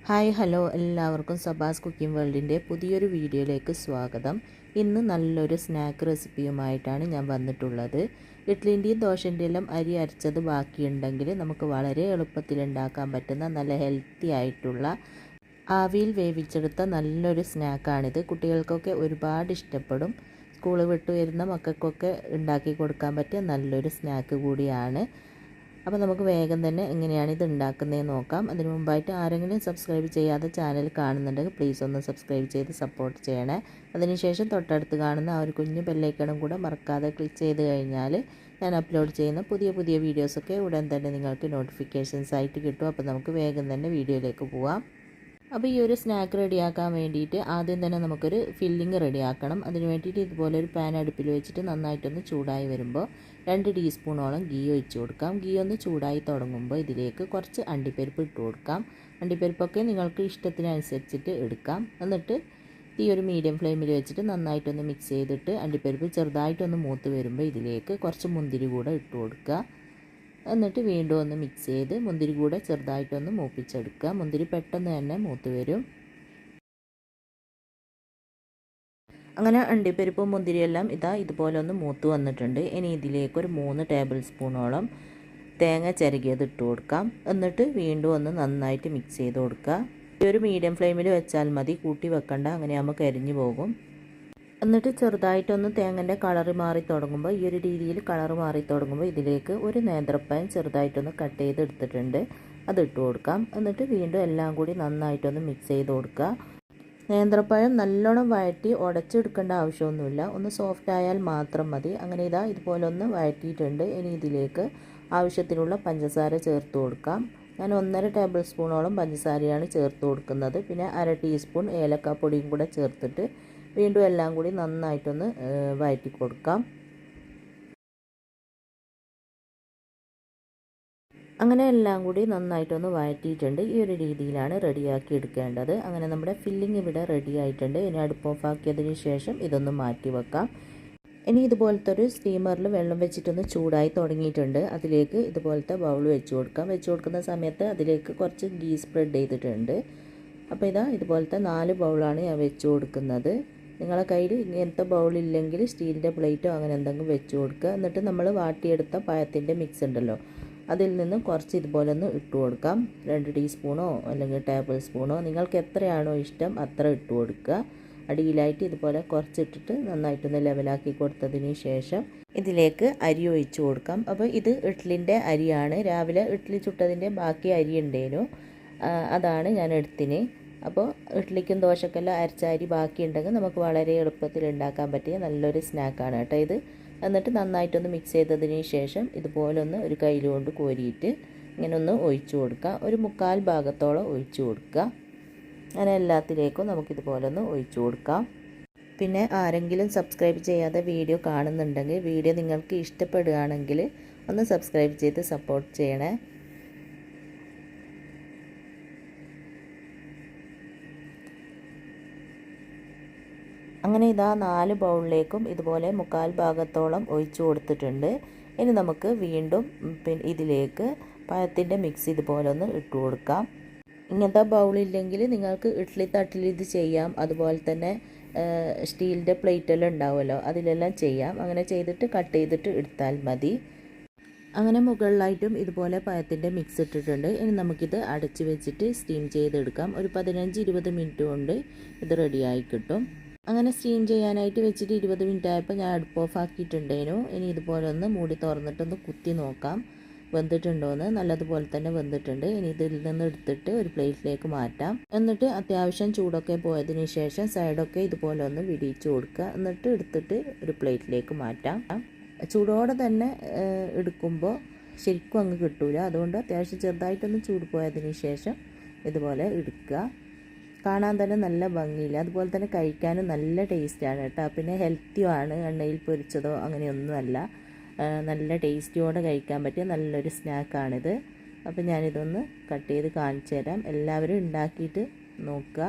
Hi hello എല്ലാവർക്കും Sabas cooking വേൾഡിൻ്റെ പുതിയൊരു വീഡിയോയിലേക്ക് സ്വാഗതം. ഇന്ന് നല്ലൊരു സ്നാക്ക് റെസിപ്പിയുമായിട്ടാണ് ഞാൻ വന്നിട്ടുള്ളത്. ഇഡ്ലിൻ്റെയും ദോശൻ്റെയും എല്ലാം അരി അരച്ചത് ബാക്കിയുണ്ടെങ്കിൽ നമുക്ക് വളരെ എളുപ്പത്തിൽ ഉണ്ടാക്കാൻ പറ്റുന്ന നല്ല ഹെൽത്തി ആയിട്ടുള്ള ആവിയിൽ വേവിച്ചെടുത്ത നല്ലൊരു സ്നാക്കാണിത്. കുട്ടികൾക്കൊക്കെ ഒരുപാട് ഇഷ്ടപ്പെടും. സ്കൂൾ വിട്ടു വരുന്ന മക്കൾക്കൊക്കെ ഉണ്ടാക്കി കൊടുക്കാൻ പറ്റിയ നല്ലൊരു സ്നാക്ക് കൂടിയാണ്. അപ്പോൾ നമുക്ക് വേഗം തന്നെ എങ്ങനെയാണ് ഇത് ഉണ്ടാക്കുന്നതെന്ന് നോക്കാം. അതിനു മുമ്പായിട്ട് ആരെങ്കിലും സബ്സ്ക്രൈബ് ചെയ്യാതെ ചാനൽ കാണുന്നുണ്ടെങ്കിൽ പ്ലീസ് ഒന്ന് സബ്സ്ക്രൈബ് ചെയ്ത് സപ്പോർട്ട് ചെയ്യണേ. അതിനുശേഷം തൊട്ടടുത്ത് കാണുന്ന ആ ഒരു കുഞ്ഞു ബെല്ലൈക്കണും കൂടെ മറക്കാതെ ക്ലിക്ക് ചെയ്ത് കഴിഞ്ഞാൽ ഞാൻ അപ്ലോഡ് ചെയ്യുന്ന പുതിയ പുതിയ വീഡിയോസൊക്കെ ഉടൻ തന്നെ നിങ്ങൾക്ക് നോട്ടിഫിക്കേഷൻസ് ആയിട്ട് കിട്ടും. അപ്പോൾ നമുക്ക് വേഗം തന്നെ വീഡിയോയിലേക്ക് പോവാം. അപ്പോൾ ഈ ഒരു സ്നാക്ക് റെഡിയാക്കാൻ വേണ്ടിയിട്ട് ആദ്യം തന്നെ നമുക്കൊരു ഫില്ലിങ് റെഡിയാക്കണം. അതിന് വേണ്ടിയിട്ട് ഇതുപോലെ ഒരു പാൻ അടുപ്പിൽ വെച്ചിട്ട് നന്നായിട്ടൊന്ന് ചൂടായി വരുമ്പോൾ 2 ടീസ്പൂണോളം ഗീ ഒഴിച്ച് കൊടുക്കാം. ഗീ ഒന്ന് ചൂടായി തുടങ്ങുമ്പോൾ ഇതിലേക്ക് കുറച്ച് അണ്ടിപ്പരിപ്പ് ഇട്ട് കൊടുക്കാം. അണ്ടിപ്പരിപ്പൊക്കെ നിങ്ങൾക്ക് ഇഷ്ടത്തിനനുസരിച്ചിട്ട് എടുക്കാം. എന്നിട്ട് ഈ ഒരു മീഡിയം ഫ്ലെയിമിൽ വെച്ചിട്ട് നന്നായിട്ടൊന്ന് മിക്സ് ചെയ്തിട്ട് അണ്ടിപ്പരിപ്പ് ചെറുതായിട്ടൊന്ന് മൂത്ത് വരുമ്പോൾ ഇതിലേക്ക് കുറച്ച് മുന്തിരി കൂടെ ഇട്ട് കൊടുക്കുക. എന്നിട്ട് വീണ്ടും ഒന്ന് മിക്സ് ചെയ്ത് മുന്തിരി കൂടെ ചെറുതായിട്ടൊന്ന് മൂപ്പിച്ചെടുക്കുക. മുന്തിരി പെട്ടെന്ന് തന്നെ മൂത്ത് വരും. അങ്ങനെ അണ്ടിപ്പരിപ്പും മുന്തിരിയെല്ലാം ഇതുപോലെ ഒന്ന് മൂത്ത് വന്നിട്ടുണ്ട്. ഇനി ഇതിലേക്ക് ഒരു 3 ടേബിൾ സ്പൂണോളം തേങ്ങ ചിരകിയത് ഇട്ട് കൊടുക്കാം. എന്നിട്ട് വീണ്ടും ഒന്ന് നന്നായിട്ട് മിക്സ് ചെയ്ത് കൊടുക്കുക. ഈ ഒരു മീഡിയം ഫ്ലെയിമിൽ വെച്ചാൽ മതി, കൂട്ടി വെക്കണ്ട, അങ്ങനെ ആകുമ്പോൾ കരിഞ്ഞു പോകും. എന്നിട്ട് ചെറുതായിട്ടൊന്ന് തേങ്ങൻ്റെ കളറ് മാറി തുടങ്ങുമ്പോൾ ഈ ഒരു രീതിയിൽ കളറ് മാറി തുടങ്ങുമ്പോൾ ഇതിലേക്ക് ഒരു നേന്ത്രപ്പഴം ചെറുതായിട്ടൊന്ന് കട്ട് ചെയ്ത് എടുത്തിട്ടുണ്ട്, അതിട്ട് കൊടുക്കാം. എന്നിട്ട് വീണ്ടും എല്ലാം കൂടി നന്നായിട്ടൊന്ന് മിക്സ് ചെയ്ത് കൊടുക്കുക. നേന്ത്രപ്പഴം നല്ലോണം വഴറ്റി ഉടച്ചെടുക്കേണ്ട ആവശ്യമൊന്നുമില്ല, ഒന്ന് സോഫ്റ്റ് ആയാൽ മാത്രം മതി. അങ്ങനെ ഇതുപോലെ ഒന്ന് വഴറ്റിയിട്ടുണ്ട്. ഇനി ഇതിലേക്ക് ആവശ്യത്തിനുള്ള പഞ്ചസാര ചേർത്ത് കൊടുക്കാം. ഞാൻ 1.5 ടേബിൾ സ്പൂണോളം പഞ്ചസാരയാണ് ചേർത്ത് കൊടുക്കുന്നത്. പിന്നെ 1/2 ടീസ്പൂൺ ഏലക്കാപ്പൊടിയും കൂടെ ചേർത്തിട്ട് വീണ്ടും എല്ലാം കൂടി നന്നായിട്ടൊന്ന് വഴറ്റി കൊടുക്കാം. അങ്ങനെ എല്ലാം കൂടി നന്നായിട്ടൊന്ന് വഴറ്റിയിട്ടുണ്ട്. ഈ ഒരു രീതിയിലാണ് റെഡിയാക്കി എടുക്കേണ്ടത്. അങ്ങനെ നമ്മുടെ ഫില്ലിംഗ് ഇവിടെ റെഡി ആയിട്ടുണ്ട്. ഇനി അടുപ്പ് ഓഫാക്കിയതിന് ശേഷം ഇതൊന്ന് മാറ്റി വെക്കാം. ഇനി ഇതുപോലത്തെ ഒരു സ്റ്റീമറിൽ വെള്ളം വെച്ചിട്ടൊന്ന് ചൂടായി തുടങ്ങിയിട്ടുണ്ട്. അതിലേക്ക് ഇതുപോലത്തെ ബൗൾ വെച്ച് കൊടുക്കാം. വെച്ച് കൊടുക്കുന്ന സമയത്ത് അതിലേക്ക് കുറച്ച് ഗീ സ്പ്രെഡ് ചെയ്തിട്ടുണ്ട്. അപ്പോൾ ഇതുപോലത്തെ 4 ബൗളാണ് ഞാൻ വെച്ച് കൊടുക്കുന്നത്. നിങ്ങളെ കയ്യിൽ ഇങ്ങനത്തെ ബൗളില്ലെങ്കിൽ സ്റ്റീലിൻ്റെ പ്ലേറ്റോ അങ്ങനെ എന്തെങ്കിലും വെച്ച് കൊടുക്കുക. എന്നിട്ട് നമ്മൾ വാട്ടിയെടുത്ത പഴത്തിൻ്റെ മിക്സ് ഉണ്ടല്ലോ, അതിൽ നിന്ന് കുറച്ച് ഇതുപോലെ ഒന്ന് ഇട്ട് കൊടുക്കാം. 2 ടീസ്പൂണോ അല്ലെങ്കിൽ ടേബിൾ സ്പൂണോ നിങ്ങൾക്ക് എത്രയാണോ ഇഷ്ടം അത്ര ഇട്ട് കൊടുക്കുക. അടിയിലായിട്ട് ഇതുപോലെ കുറച്ചിട്ടിട്ട് നന്നായിട്ടൊന്ന് ലെവലാക്കി കൊടുത്തതിന് ശേഷം ഇതിലേക്ക് അരി ഒഴിച്ച് കൊടുക്കാം. അപ്പോൾ ഇത് ഇഡ്ലിൻ്റെ അരിയാണ്. രാവിലെ ഇഡ്ലി ചുട്ടതിൻ്റെ ബാക്കി അരി ഉണ്ടേനു, അതാണ് ഞാൻ എടുത്തിന്. അപ്പോൾ ഇഡ്ലിക്കും ദോശക്കെല്ലാം അരച്ച അരി ബാക്കിയുണ്ടെങ്കിൽ നമുക്ക് വളരെ എളുപ്പത്തിൽ ഉണ്ടാക്കാൻ പറ്റിയ നല്ലൊരു സ്നാക്കാണ് കേട്ടോ ഇത്. എന്നിട്ട് നന്നായിട്ടൊന്ന് മിക്സ് ചെയ്തതിന് ശേഷം ഇതുപോലെ ഒന്ന് ഒരു കയ്യിൽ കൊണ്ട് കോരിയിട്ട് ഇങ്ങനെ ഒന്ന് ഒഴിച്ചു കൊടുക്കുക. ഒരു 1/4 ഭാഗത്തോളം ഒഴിച്ചു കൊടുക്കുക. അങ്ങനെ എല്ലാത്തിലേക്കും നമുക്കിതുപോലെ ഒന്ന് ഒഴിച്ചു കൊടുക്കാം. പിന്നെ ആരെങ്കിലും സബ്സ്ക്രൈബ് ചെയ്യാതെ വീഡിയോ കാണുന്നുണ്ടെങ്കിൽ വീഡിയോ നിങ്ങൾക്ക് ഇഷ്ടപ്പെടുകയാണെങ്കിൽ ഒന്ന് സബ്സ്ക്രൈബ് ചെയ്ത് സപ്പോർട്ട് ചെയ്യണേ. അങ്ങനെ 4 ബൗളിലേക്കും ഇതുപോലെ 1/4 ഭാഗത്തോളം ഒഴിച്ചു കൊടുത്തിട്ടുണ്ട്. ഇനി നമുക്ക് വീണ്ടും ഇതിലേക്ക് പഴത്തിൻ്റെ മിക്സ് ഇതുപോലെ ഒന്ന് ഇട്ട് കൊടുക്കാം. ഇങ്ങനത്തെ ബൗളില്ലെങ്കിൽ നിങ്ങൾക്ക് ഇഡ്ഡലി തട്ടിൽ ഇത് ചെയ്യാം. അതുപോലെ തന്നെ സ്റ്റീലിൻ്റെ പ്ലേറ്റെല്ലാം ഉണ്ടാവുമല്ലോ, അതിലെല്ലാം ചെയ്യാം. അങ്ങനെ ചെയ്തിട്ട് കട്ട് ചെയ്തിട്ട് എടുത്താൽ മതി. അങ്ങനെ മുകളിലായിട്ടും ഇതുപോലെ പഴത്തിൻ്റെ മിക്സ് ഇട്ടിട്ടുണ്ട്. ഇനി നമുക്കിത് അടച്ച് വെച്ചിട്ട് സ്റ്റീം ചെയ്തെടുക്കാം. ഒരു 15-20 മിനിറ്റ് കൊണ്ട് ഇത് റെഡിയായി കിട്ടും. അങ്ങനെ സ്റ്റീം ചെയ്യാനായിട്ട് വെച്ചിട്ട് 20 മിനിറ്റ് ആയപ്പോൾ ഞാൻ അടുപ്പ് ഓഫ് ആക്കിയിട്ടുണ്ടേനു. ഇനി ഇതുപോലെ ഒന്ന് മൂടി തുറന്നിട്ടൊന്ന് കുത്തി നോക്കാം വെന്തിട്ടുണ്ടോയെന്ന്. നല്ലതുപോലെ തന്നെ വെന്തിട്ടുണ്ട്. ഇനി ഇതിൽ നിന്ന് എടുത്തിട്ട് ഒരു പ്ലേറ്റിലേക്ക് മാറ്റാം. എന്നിട്ട് അത്യാവശ്യം ചൂടൊക്കെ പോയതിന് ശേഷം സൈഡൊക്കെ ഇതുപോലെ ഒന്ന് വിടിയിച്ച് കൊടുക്കുക. എന്നിട്ട് എടുത്തിട്ട് ഒരു പ്ലേറ്റിലേക്ക് മാറ്റാം. ചൂടോടെ തന്നെ എടുക്കുമ്പോൾ ശരിക്കും അങ്ങ് കിട്ടൂല, അതുകൊണ്ട് അത്യാവശ്യം ചെറുതായിട്ടൊന്ന് ചൂട് പോയതിന് ശേഷം ഇതുപോലെ എടുക്കുക. കാണാൻ തന്നെ നല്ല ഭംഗിയില്ല, അതുപോലെ തന്നെ കഴിക്കാനും നല്ല ടേസ്റ്റാണ് കേട്ടോ. പിന്നെ ഹെൽത്തിയുമാണ്, എണ്ണയിൽ പൊരിച്ചതോ അങ്ങനെയൊന്നുമല്ല. നല്ല ടേസ്റ്റിയോടെ കഴിക്കാൻ പറ്റിയ നല്ലൊരു സ്നാക്കാണിത്. അപ്പോൾ ഞാനിതൊന്ന് കട്ട് ചെയ്ത് കാണിച്ചു തരാം. എല്ലാവരും ഉണ്ടാക്കിയിട്ട് നോക്കുക.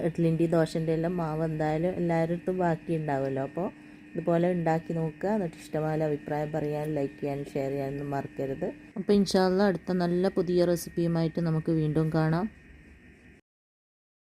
ഇഡ്ലിൻ്റെ ദോശൻ്റെ എല്ലാം മാവ് എന്തായാലും എല്ലാവരുടെ ബാക്കി ഉണ്ടാവുമല്ലോ. അപ്പോൾ ഇതുപോലെ ഉണ്ടാക്കി നോക്കുക. എന്നിട്ട് ഇഷ്ടമായ അഭിപ്രായം പറയാൻ, ലൈക്ക് ചെയ്യാനും ഷെയർ ചെയ്യാനൊന്നും മറക്കരുത്. അപ്പോൾ ഇൻഷാ അല്ലാഹ് അടുത്ത നല്ല പുതിയ റെസിപ്പിയുമായിട്ട് നമുക്ക് വീണ്ടും കാണാം.